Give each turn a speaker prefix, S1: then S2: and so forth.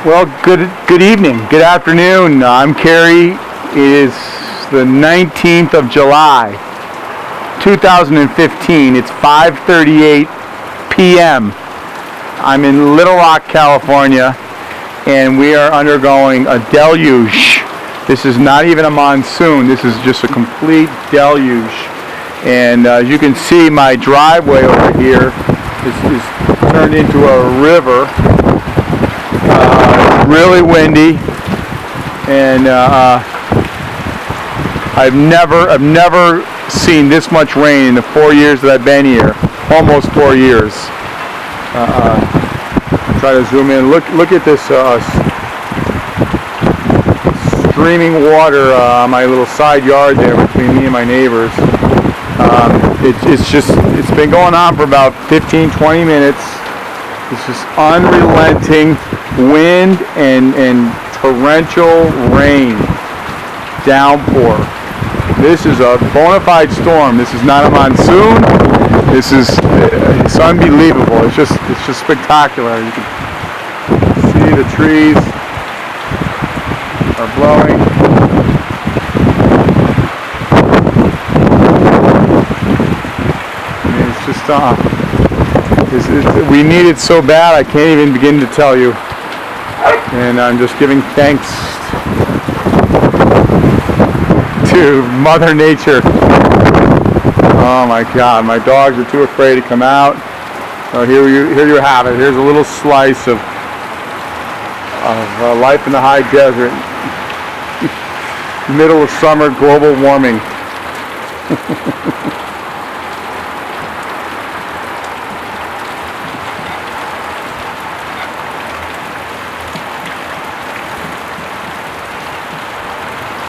S1: Well, good evening, good afternoon. I'm Kerry. It is the 19th of July, 2015. It's 5:38 p.m. I'm in Littlerock, California, and we are undergoing a deluge. This is not even a monsoon. This is just a complete deluge. And as you can see, my driveway over here is turned into a river. Really windy, and I've never seen this much rain in the 4 years that I've been here. Almost 4 years. Try to zoom in. Look at this streaming water on my little side yard there between me and my neighbors. It's been going on for about 15-20 minutes. It's just unrelenting wind and torrential rain, downpour. This is a bona fide storm. This is not a monsoon. It's unbelievable. It's just spectacular. You can see the trees are blowing. I mean, it's just we need it so bad I can't even begin to tell you. And I'm just giving thanks to Mother Nature. Oh my God, my dogs are too afraid to come out. So here you have it. Here's a little slice of life in the high desert. Middle of summer, global warming.